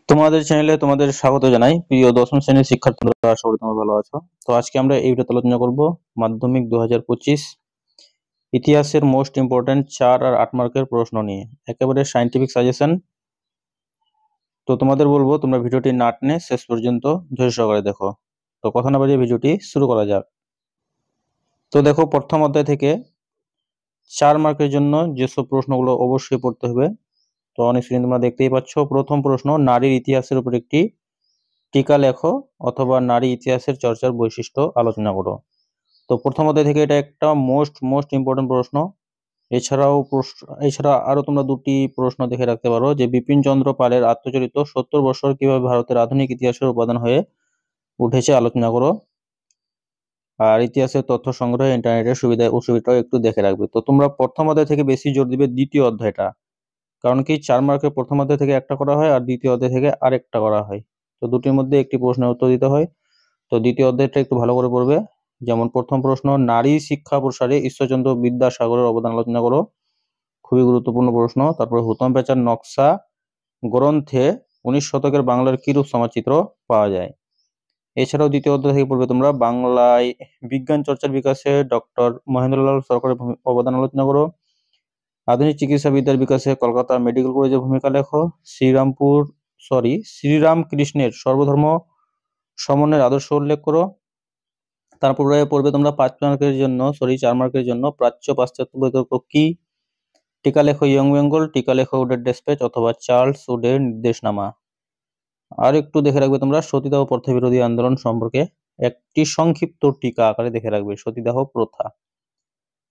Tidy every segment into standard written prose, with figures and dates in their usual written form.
তোমাদের চ্যানেলে তোমাদের স্বাগত জানাই। প্রিয় দশম শ্রেণীর শিক্ষার্থীরা, আশা করি তোমরা ভালো আছো। তো আজকে আমরা এই ভিডিওতে আলোচনা করব মাধ্যমিক 2025 ইতিহাসের মোস্ট ইম্পর্টেন্ট 4 আর 8 মার্কের প্রশ্ন নিয়ে, একেবারে সায়েন্টিফিক সাজেশন। তো তোমাদের বলবো তোমরা ভিডিওটি না টেনে শেষ পর্যন্ত ধৈর্য সহকারে দেখো। তো কথা না বাড়িয়ে ভিডিওটি শুরু করা যাক। তো দেখো, প্রথম অধ্যায় থেকে 4 মার্কের জন্য যেসব প্রশ্নগুলো অবশ্যই পড়তে হবে, তো অনেক স্ক্রিন তোমরা দেখতেই পাচ্ছ। প্রথম প্রশ্ন, নারীর ইতিহাসের উপর একটি টিকা লেখো অথবা নারী ইতিহাসের চর্চার বৈশিষ্ট্য আলোচনা করো। তো প্রথম অধ্যায় থেকে এটা একটা মোস্ট ইম্পর্টেন্ট প্রশ্ন। এছাড়া আরো তোমরা দুটি প্রশ্ন দেখে রাখতে পারো, যে বিপিন চন্দ্র পালের আত্মচরিত 70 বছর কিভাবে ভারতের আধুনিক ইতিহাসের উপাদান হয়ে উঠেছে আলোচনা করো। আর ইতিহাসের তথ্য সংগ্রহে ইন্টারনেটের সুবিধা অসুবিধাও একটু দেখে রাখবে। তো তোমরা প্রথম অধ্যায় থেকে বেশি জোর দিবে দ্বিতীয় অধ্যায়টা, কারণ কি 4 মার্কের প্রথম অধ্যায় থেকে একটা করা হয় আর দ্বিতীয় অধ্যায় থেকে আরেকটা করা হয়। তো দুটির মধ্যে একটি প্রশ্নের উত্তর দিতে হয়। তো দ্বিতীয় অধ্যায়টা একটু ভালো করে পড়বে। যেমন প্রথম প্রশ্ন, নারী শিক্ষা প্রসারে ঈশ্বরচন্দ্র বিদ্যাসাগরের অবদান আলোচনা করো, খুবই গুরুত্বপূর্ণ প্রশ্ন। তারপর হুতম প্যাঁচার নকশা গ্রন্থে 19 শতকের বাংলার কিরূপ সমাজচিত্র পাওয়া যায়। এছাড়াও দ্বিতীয় অধ্যায় থেকে পড়বে তোমরা বাংলায় বিজ্ঞান চর্চার বিকাশে ডক্টর মহেন্দ্রলাল সরকারের অবদান আলোচনা করো, আধুনিক চিকিৎসা বিদ্যার বিকাশে কলকাতা মেডিকেল কলেজের ভূমিকা লেখো, শ্রীরামকৃষ্ণের সর্বধর্ম সমন্বয়ের আদর্শ উল্লেখ করো। তারপরে পড়বে তোমরা 4 মার্কের জন্য প্রাচ্য পাশ্চাত্য বিতর্ক কি, টিকা লেখো ইয়ং বেঙ্গল, টিকা লেখো উডের ডেসপ্যাচ অথবা চার্লস উডের নির্দেশনামা। আর একটু দেখে রাখবে তোমরা সতীদাহ প্রথা বিরোধী আন্দোলন সম্পর্কে একটি সংক্ষিপ্ত টিকা আকারে দেখে রাখবে, সতীদাহ প্রথা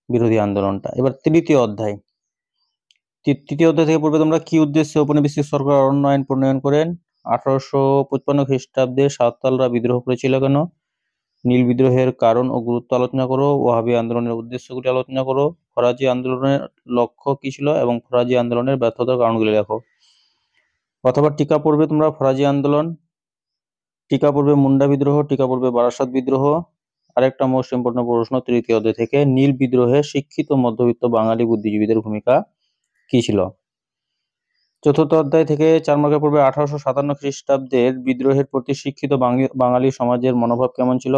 বিরোধী আন্দোলনটা। এবার তৃতীয় অধ্যায় থেকে পড়বে তোমরা কি উদ্দেশ্যে ঔপনিবেশিক সরকার অরণ্য আইন প্রণয়ন করেন, 1855 খ্রিস্টাব্দে সাঁওতালরা বিদ্রোহ করেছিল কেন, নীল বিদ্রোহের কারণ ও গুরুত্ব আলোচনা করো, ওয়াহাবি আন্দোলনের উদ্দেশ্যগুলি আলোচনা করো, ফরাজি আন্দোলনের লক্ষ্য কি ছিল এবং ফরাজি আন্দোলনের ব্যর্থতার কারণগুলি লেখো। অথবা টিকা পড়বে তোমরা ফরাজি আন্দোলন, টিকা পড়বে মুন্ডা বিদ্রোহ, টিকা পড়বে বারাসাত বিদ্রোহ। আরেকটা মোস্ট ইম্পর্টেন্ট প্রশ্ন তৃতীয় অধ্যায় থেকে, নীল বিদ্রোহে শিক্ষিত মধ্যবিত্ত বাঙালি বুদ্ধিজীবীদের ভূমিকা কি ছিল। চতুর্থ অধ্যায় থেকে 4 মার্কে পড়বে 1857 খ্রিস্টাব্দের বিদ্রোহের প্রতি শিক্ষিত বাঙালি সমাজের মনোভাব কেমন ছিল,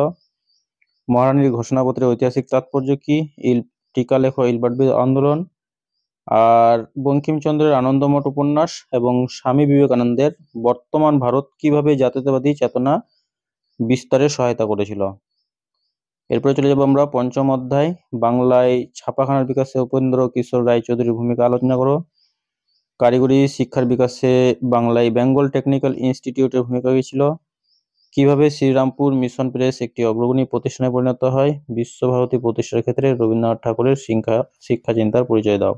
মহারানীর ঘোষণাপত্রের ঐতিহাসিক তাৎপর্য কি, টিকা লেখো ইলবার্ট আন্দোলন। আর বঙ্কিমচন্দ্রের আনন্দমঠ উপন্যাস এবং স্বামী বিবেকানন্দের বর্তমান ভারত কিভাবে জাতীয়তাবাদী চেতনা বিস্তারে সহায়তা করেছিল। এরপরে চলে যাবো আমরা পঞ্চম অধ্যায়, বাংলায় ছাপাখানার বিকাশে উপেন্দ্র কিশোর রায়চৌধুরীর ভূমিকা আলোচনা করো, কারিগরি শিক্ষার বিকাশে বাংলায় বেঙ্গল টেকনিক্যাল ইনস্টিটিউটের ভূমিকা কি ছিল, কিভাবে শ্রীরামপুর মিশন প্রেস একটি অগ্রগণী প্রতিষ্ঠানে পরিণত হয়, বিশ্বভারতী প্রতিষ্ঠার ক্ষেত্রে রবীন্দ্রনাথ ঠাকুরের শিক্ষা চিন্তার পরিচয় দাও।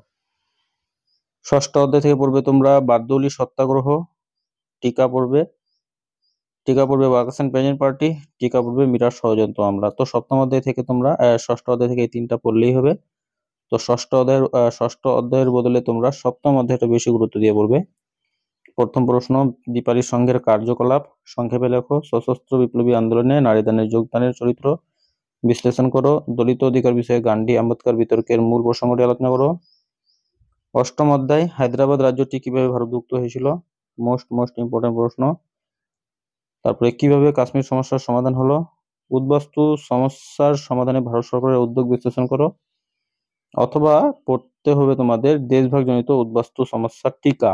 ষষ্ঠ অধ্যায় থেকে পড়বে তোমরা বারদৌলি সত্যাগ্রহ, টিকা পড়বে ওয়ার্কার্স এন্ড পেজেন্ট পার্টি, টিকা পড়বে মিরাট ষড়যন্ত্র মামলা। তো সপ্তম অধ্যায় থেকে তোমরা ষষ্ঠ অধ্যায় থেকে এই তিনটা পড়লেই হবে। তো ষষ্ঠ অধ্যায়ের বদলে তোমরা সপ্তম অধ্যায়টা বেশি গুরুত্ব দিয়ে পড়বে। প্রথম প্রশ্ন, দীপালি সংঘের কার্যকলাপ সংক্ষেপে লেখো, সশস্ত্র বিপ্লবী আন্দোলনে নারীদানের যোগদানের চরিত্র বিশ্লেষণ করো, দলিত অধিকার বিষয়ে গান্ধী আম্বেদকর বিতর্কের মূল প্রসঙ্গটি আলোচনা করো। অষ্টম অধ্যায়, হায়দ্রাবাদ রাজ্যটি কিভাবে ভারতভুক্ত হয়েছিল, মোস্ট ইম্পর্টেন্ট প্রশ্ন। তারপরে কিভাবে কাশ্মীর সমস্যার সমাধান হলো, উদ্বাস্তু সমস্যার সমাধানে ভারত সরকারের উদ্যোগ বিশ্লেষণ করো। অথবা পড়তে হবে তোমাদের দেশভাগ জনিত উদ্বাস্তু সমস্যার টিকা।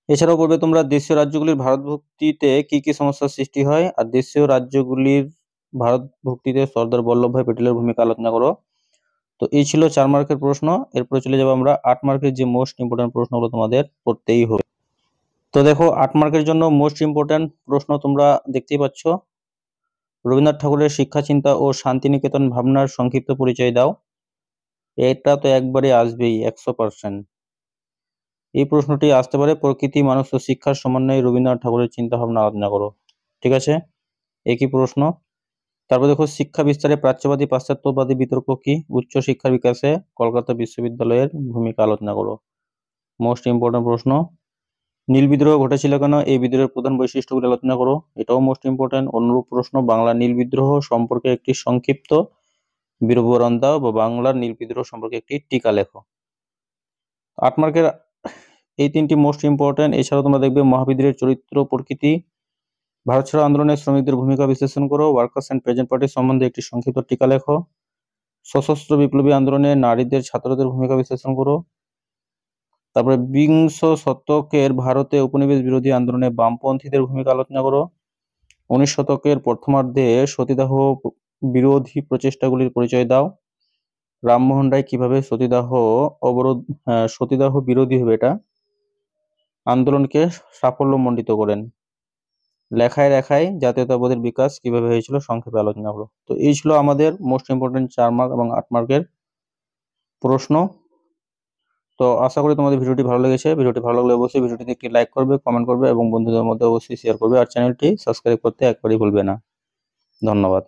এছাড়াও পড়বে তোমরা দেশীয় রাজ্যগুলির ভারত ভুক্তিতে কি কি সমস্যার সৃষ্টি হয়, আর দেশীয় রাজ্যগুলির ভারত ভুক্তিতে সর্দার বল্লভভাই প্যাটেলের ভূমিকা আলোচনা করো। তো এই ছিল 4 মার্কের প্রশ্ন। এরপরে চলে যাবো আমরা 8 মার্কের যে মোস্ট ইম্পর্টেন্ট প্রশ্নগুলো তোমাদের পড়তেই হবে। তো দেখো, 8 মার্কের জন্য মোস্ট ইম্পর্টেন্ট প্রশ্ন তোমরা দেখতেই পাচ্ছ, রবীন্দ্রনাথ ঠাকুরের শিক্ষা চিন্তা ও শান্তিনিকেতন ভাবনার সংক্ষিপ্ত পরিচয় দাও। এটা তো একবারে আসবেই 100%। এই প্রশ্নটি আসতে পারে, প্রকৃতি মানুষ ও শিক্ষার সমন্বয়ে রবীন্দ্রনাথ ঠাকুরের চিন্তা ভাবনা আলোচনা করো। ঠিক আছে, একই প্রশ্ন। তারপর দেখো, শিক্ষা বিস্তারে প্রাচ্যবাদী পাশ্চাত্যবাদী বিতর্ক কি, উচ্চ শিক্ষার বিকাশে কলকাতা বিশ্ববিদ্যালয়ের ভূমিকা আলোচনা করো। মোস্ট ইম্পর্টেন্ট প্রশ্ন। নীল বিদ্রোহ ঘটেছিল কেন, এই বিদ্রোহের প্রধান বৈশিষ্ট্যগুলি আলোচনা করো। এটাও মোস্ট ইম্পর্টেন্ট। অনুরূপ প্রশ্ন, বাংলা নীল বিদ্রোহ সম্পর্কে একটি সংক্ষিপ্ত বিবরণ দাও বা বাংলার নীল বিদ্রোহ সম্পর্কে একটি টিকা লেখো। 8 মার্কের এই তিনটি মোস্ট ইম্পর্টেন্ট। এছাড়াও তোমরা দেখবে মহাবিদ্রোহের চরিত্র প্রকৃতি, ভারত ছাড়ো আন্দোলনে শ্রমিকদের ভূমিকা বিশ্লেষণ করো, ওয়ার্কার্স অ্যান্ড পেজেন্ট পার্টি সম্বন্ধে একটি সংক্ষিপ্ত টিকা লেখো, সশস্ত্র বিপ্লবী আন্দোলনে নারীদের ছাত্রদের ভূমিকা বিশ্লেষণ করো। তারপরে বিংশ শতকের ভারতে উপনিবেশ বিরোধী আন্দোলনে বামপন্থীদের ভূমিকা আলোচনা করো। 19 শতকের প্রথমার্ধে সতীদাহ বিরোধী প্রচেষ্টাগুলির পরিচয় দাও। রামমোহন রায় কিভাবে সতীদাহ বিরোধী হবে এটা আন্দোলনকে সাফল্যমণ্ডিত করেন। লেখায় লেখায় জাতীয়তাবোধের বিকাশ কিভাবে হয়েছিল সংক্ষেপে আলোচনা করো। তো এই ছিল আমাদের মোস্ট ইম্পর্টেন্ট 4 মার্ক এবং 8 মার্কের প্রশ্ন। তো আশা করি তোমাদের ভিডিওটি ভালো লেগেছে। ভিডিওটি ভালো লাগলে অবশ্যই ভিডিওটিতে একটি লাইক করবে, কমেন্ট করবে এবং বন্ধুদের মধ্যে অবশ্যই শেয়ার করবে, আর চ্যানেলটি সাবস্ক্রাইব করতে একবারই ভুলবে না। ধন্যবাদ।